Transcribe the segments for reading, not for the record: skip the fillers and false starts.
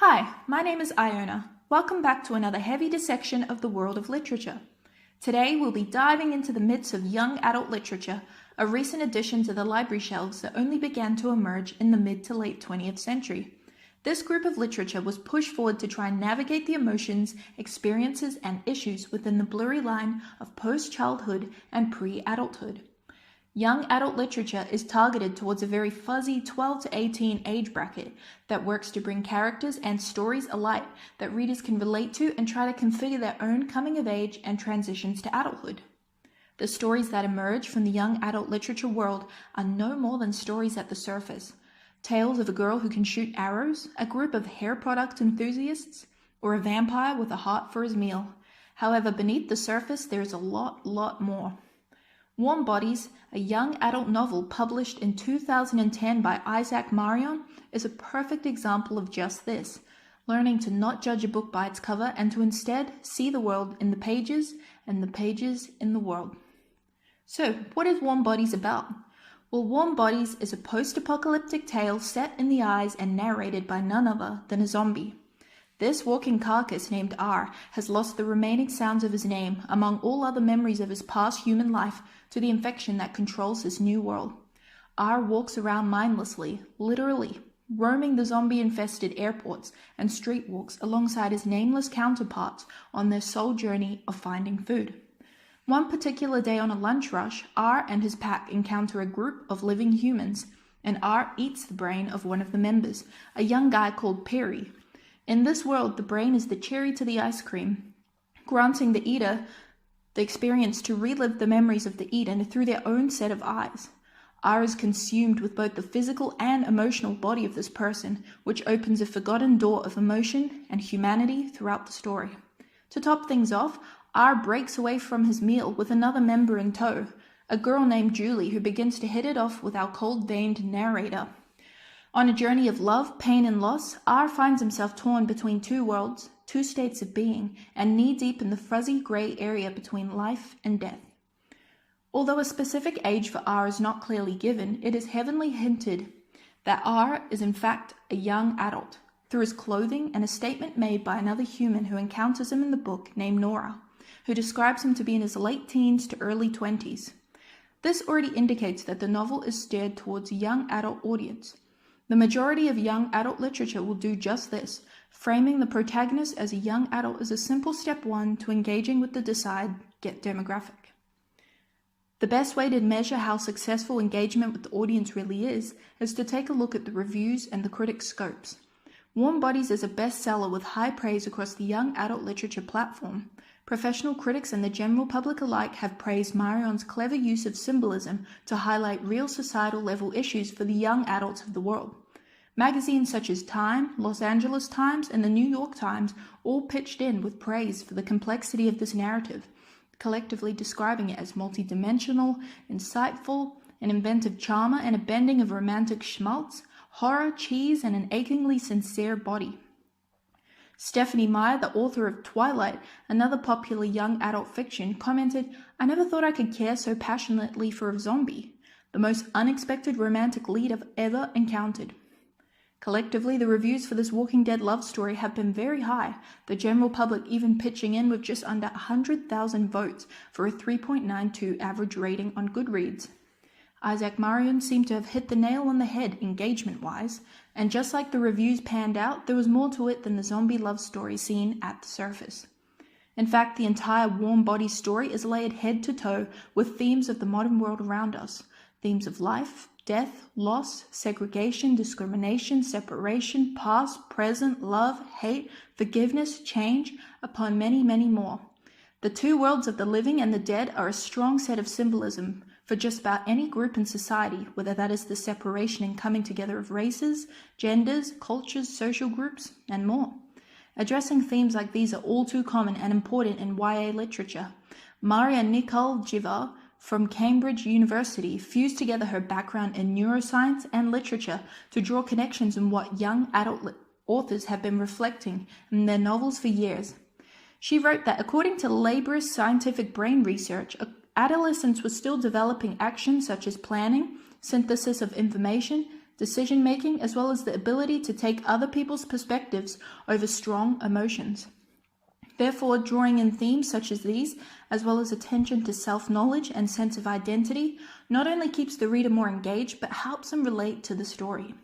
Hi, my name is Iona. Welcome back to another heavy dissection of the world of literature. Today we'll be diving into the midst of young adult literature, a recent addition to the library shelves that only began to emerge in the mid to late 20th century. This group of literature was pushed forward to try and navigate the emotions, experiences, and issues within the blurry line of post-childhood and pre-adulthood. Young adult literature is targeted towards a very fuzzy 12 to 18 age bracket that works to bring characters and stories alike that readers can relate to and try to configure their own coming of age and transitions to adulthood. The stories that emerge from the young adult literature world are no more than stories at the surface. Tales of a girl who can shoot arrows, a group of hair product enthusiasts, or a vampire with a heart for his meal. However, beneath the surface there is a lot more. Warm Bodies, a young adult novel published in 2010 by Isaac Marion, is a perfect example of just this, learning to not judge a book by its cover and to instead see the world in the pages and the pages in the world. So, what is Warm Bodies about? Well, Warm Bodies is a post-apocalyptic tale set in the eyes and narrated by none other than a zombie. This walking carcass named R has lost the remaining sounds of his name, among all other memories of his past human life, to the infection that controls this new world. R walks around mindlessly, literally, roaming the zombie-infested airports and street walks alongside his nameless counterparts on their sole journey of finding food. One particular day on a lunch rush, R and his pack encounter a group of living humans, and R eats the brain of one of the members, a young guy called Perry. In this world, the brain is the cherry to the ice cream, granting the eater the experience to relive the memories of the eaten through their own set of eyes. R is consumed with both the physical and emotional body of this person, which opens a forgotten door of emotion and humanity throughout the story. To top things off, R breaks away from his meal with another member in tow, a girl named Julie who begins to hit it off with our cold-veined narrator. On a journey of love, pain, and loss, R finds himself torn between two worlds, two states of being, and knee-deep in the fuzzy grey area between life and death. Although a specific age for R is not clearly given, it is heavily hinted that R is in fact a young adult, through his clothing and a statement made by another human who encounters him in the book named Nora, who describes him to be in his late teens to early 20s. This already indicates that the novel is steered towards a young adult audience. The majority of young adult literature will do just this, framing the protagonist as a young adult as a simple step one to engaging with the desired demographic. The best way to measure how successful engagement with the audience really is to take a look at the reviews and the critics' scopes. Warm Bodies is a bestseller with high praise across the young adult literature platform. Professional critics and the general public alike have praised Marion's clever use of symbolism to highlight real societal level issues for the young adults of the world. Magazines such as Time, Los Angeles Times, and the New York Times all pitched in with praise for the complexity of this narrative, collectively describing it as multidimensional, insightful, an inventive charmer, and a bending of romantic schmaltz, horror, cheese, and an achingly sincere body. Stephanie Meyer, the author of Twilight, another popular young adult fiction, commented, "I never thought I could care so passionately for a zombie. The most unexpected romantic lead I've ever encountered." Collectively, the reviews for this Walking Dead love story have been very high, the general public even pitching in with just under 100,000 votes for a 3.92 average rating on Goodreads. Isaac Marion seemed to have hit the nail on the head engagement-wise, and just like the reviews panned out, there was more to it than the zombie love story seen at the surface. In fact, the entire Warm Bodies story is layered head to toe with themes of the modern world around us, themes of life, death, loss, segregation, discrimination, separation, past, present, love, hate, forgiveness, change, upon many, many more. The two worlds of the living and the dead are a strong set of symbolism for just about any group in society, whether that is the separation and coming together of races, genders, cultures, social groups, and more. Addressing themes like these are all too common and important in YA literature. Maria Nicole Jiva from Cambridge University fused together her background in neuroscience and literature to draw connections in what young adult authors have been reflecting in their novels for years. She wrote that according to laborious scientific brain research, adolescents were still developing actions such as planning, synthesis of information, decision-making, as well as the ability to take other people's perspectives over strong emotions. Therefore, drawing in themes such as these, as well as attention to self-knowledge and sense of identity, not only keeps the reader more engaged, but helps them relate to the story.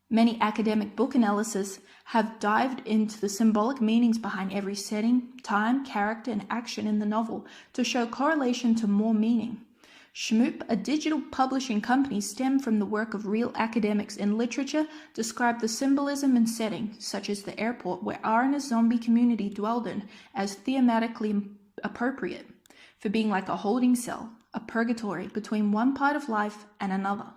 Many academic book analysis have dived into the symbolic meanings behind every setting, time, character, and action in the novel to show correlation to more meaning. Shmoop, a digital publishing company stemmed from the work of real academics in literature, described the symbolism and setting, such as the airport where R and his zombie community dwelled in, as thematically appropriate, for being like a holding cell, a purgatory between one part of life and another,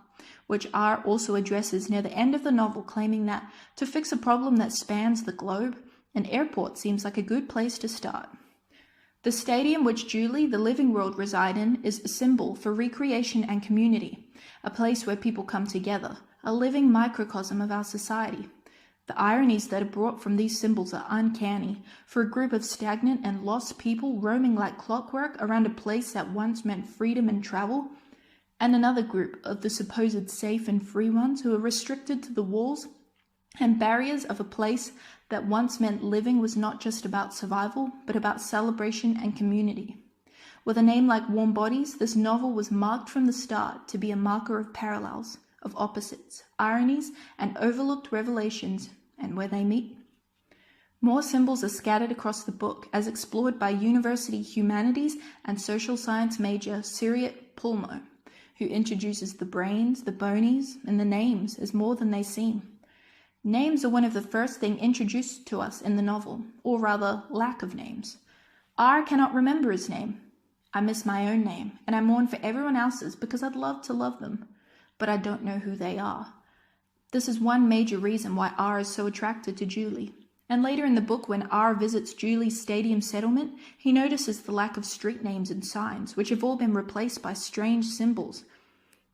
which R also addresses near the end of the novel, claiming that to fix a problem that spans the globe, an airport seems like a good place to start. The stadium which Julie, the living world, reside in is a symbol for recreation and community, a place where people come together, a living microcosm of our society. The ironies that are brought from these symbols are uncanny, for a group of stagnant and lost people roaming like clockwork around a place that once meant freedom and travel, and another group of the supposed safe and free ones who are restricted to the walls and barriers of a place that once meant living was not just about survival, but about celebration and community. With a name like Warm Bodies, this novel was marked from the start to be a marker of parallels, of opposites, ironies, and overlooked revelations, and where they meet. More symbols are scattered across the book, as explored by university humanities and social science major Siriat Pulmo, who introduces the brains, the bonies, and the names as more than they seem. Names are one of the first things introduced to us in the novel, or rather, lack of names. R cannot remember his name. I miss my own name, and I mourn for everyone else's because I'd love to love them, but I don't know who they are. This is one major reason why R is so attracted to Julie. And later in the book, when R visits Julie's stadium settlement, he notices the lack of street names and signs, which have all been replaced by strange symbols.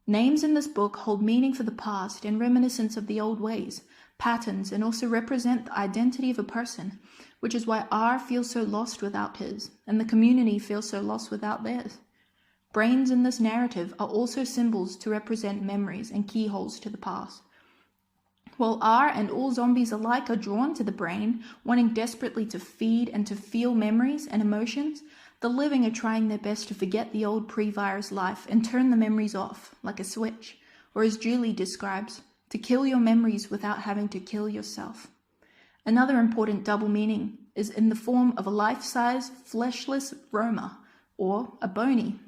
Names in this book hold meaning for the past and reminiscence of the old ways, patterns, and also represent the identity of a person, which is why R feels so lost without his, and the community feels so lost without theirs. Brains in this narrative are also symbols to represent memories and keyholes to the past. While R and all zombies alike are drawn to the brain, wanting desperately to feed and to feel memories and emotions, the living are trying their best to forget the old pre-virus life and turn the memories off, like a switch, or as Julie describes, to kill your memories without having to kill yourself. Another important double meaning is in the form of a life-size, fleshless Roma, or a bony.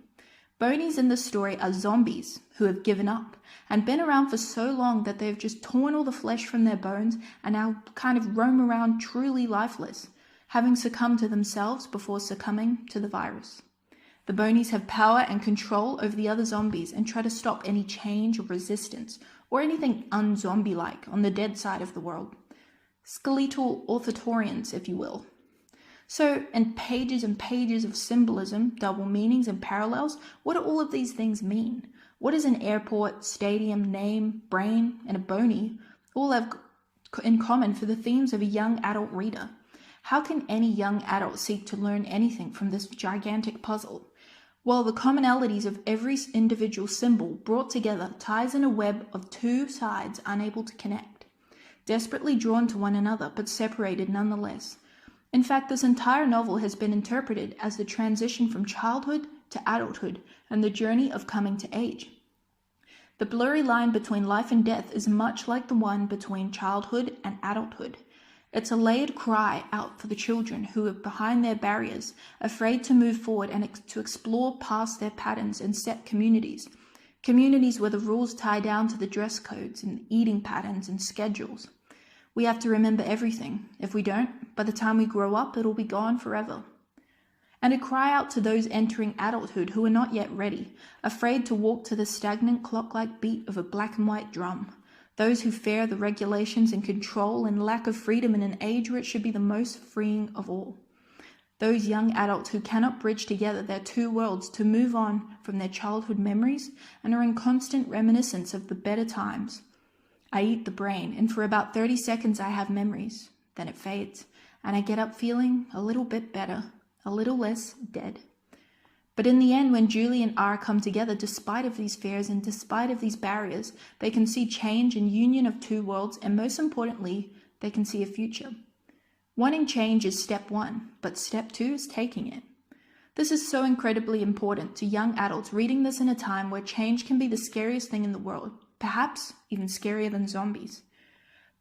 Bonies in this story are zombies who have given up and been around for so long that they've just torn all the flesh from their bones and now kind of roam around truly lifeless, having succumbed to themselves before succumbing to the virus. The bonies have power and control over the other zombies and try to stop any change or resistance or anything un-zombie-like on the dead side of the world. Skeletal authorians, if you will. So, in pages and pages of symbolism, double meanings, and parallels, what do all of these things mean? What does an airport, stadium, name, brain, and a bony all have in common for the themes of a young adult reader? How can any young adult seek to learn anything from this gigantic puzzle? Well, the commonalities of every individual symbol brought together ties in a web of two sides unable to connect, desperately drawn to one another but separated nonetheless. In fact, this entire novel has been interpreted as the transition from childhood to adulthood and the journey of coming to age. The blurry line between life and death is much like the one between childhood and adulthood. It's a layered cry out for the children who are behind their barriers, afraid to move forward and to explore past their patterns and set communities. Communities where the rules tie down to the dress codes and eating patterns and schedules. We have to remember everything. If we don't, by the time we grow up, it'll be gone forever. And a cry out to those entering adulthood who are not yet ready, afraid to walk to the stagnant clock-like beat of a black and white drum. Those who fear the regulations and control and lack of freedom in an age where it should be the most freeing of all. Those young adults who cannot bridge together their two worlds to move on from their childhood memories and are in constant reminiscence of the better times. I eat the brain, and for about 30 seconds I have memories. Then it fades, and I get up feeling a little bit better, a little less dead. But in the end, when Julie and R come together, despite of these fears and despite of these barriers, they can see change and union of two worlds, and most importantly, they can see a future. Wanting change is step one, but step two is taking it. This is so incredibly important to young adults reading this in a time where change can be the scariest thing in the world, perhaps even scarier than zombies.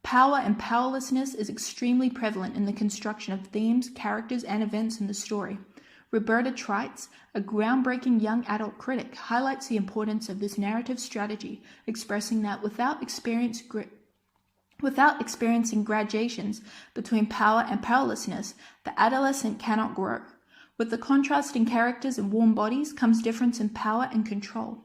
Power and powerlessness is extremely prevalent in the construction of themes, characters, and events in the story. Roberta Trites, a groundbreaking young adult critic, highlights the importance of this narrative strategy, expressing that without experiencing gradations between power and powerlessness, the adolescent cannot grow. With the contrasting characters and warm bodies comes difference in power and control.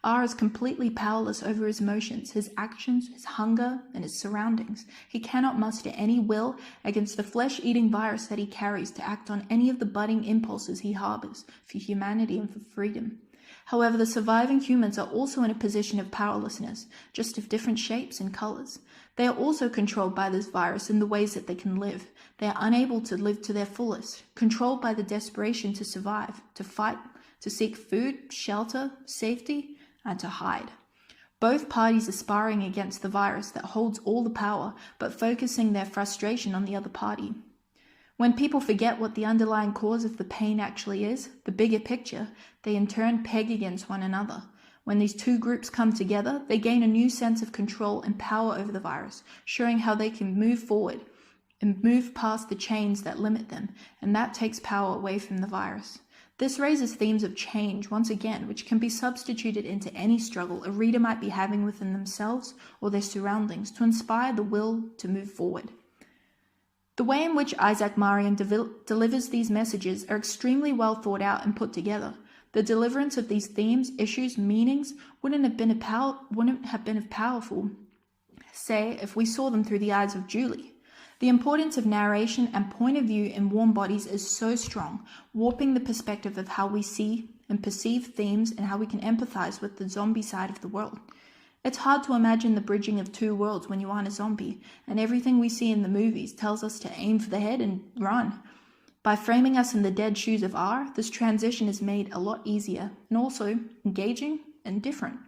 R is completely powerless over his emotions, his actions, his hunger, and his surroundings. He cannot muster any will against the flesh-eating virus that he carries to act on any of the budding impulses he harbors for humanity and for freedom. However, the surviving humans are also in a position of powerlessness, just of different shapes and colors. They are also controlled by this virus in the ways that they can live. They are unable to live to their fullest, controlled by the desperation to survive, to fight, to seek food, shelter, safety, and to hide. Both parties are sparring against the virus that holds all the power, but focusing their frustration on the other party. When people forget what the underlying cause of the pain actually is, the bigger picture, they in turn peg against one another. When these two groups come together, they gain a new sense of control and power over the virus, showing how they can move forward and move past the chains that limit them, and that takes power away from the virus. This raises themes of change once again, which can be substituted into any struggle a reader might be having within themselves or their surroundings to inspire the will to move forward. The way in which Isaac Marion delivers these messages are extremely well thought out and put together. The deliverance of these themes, issues, meanings wouldn't have been as powerful, say, if we saw them through the eyes of Julie. The importance of narration and point of view in Warm Bodies is so strong, warping the perspective of how we see and perceive themes and how we can empathize with the zombie side of the world. It's hard to imagine the bridging of two worlds when you aren't a zombie, and everything we see in the movies tells us to aim for the head and run. By framing us in the dead shoes of R, this transition is made a lot easier and also engaging and different.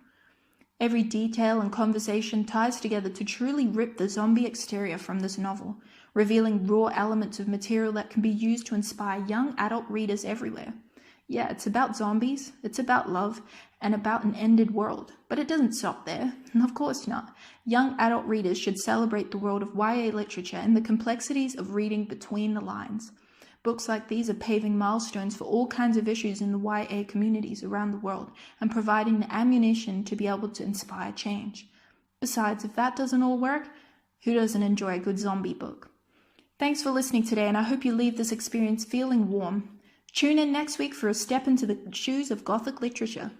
Every detail and conversation ties together to truly rip the zombie exterior from this novel, revealing raw elements of material that can be used to inspire young adult readers everywhere. Yeah, it's about zombies, it's about love, and about an ended world, but it doesn't stop there, and of course not. Young adult readers should celebrate the world of YA literature and the complexities of reading between the lines. Books like these are paving milestones for all kinds of issues in the YA communities around the world and providing the ammunition to be able to inspire change. Besides, if that doesn't all work, who doesn't enjoy a good zombie book? Thanks for listening today, and I hope you leave this experience feeling warm. Tune in next week for a step into the shoes of Gothic literature.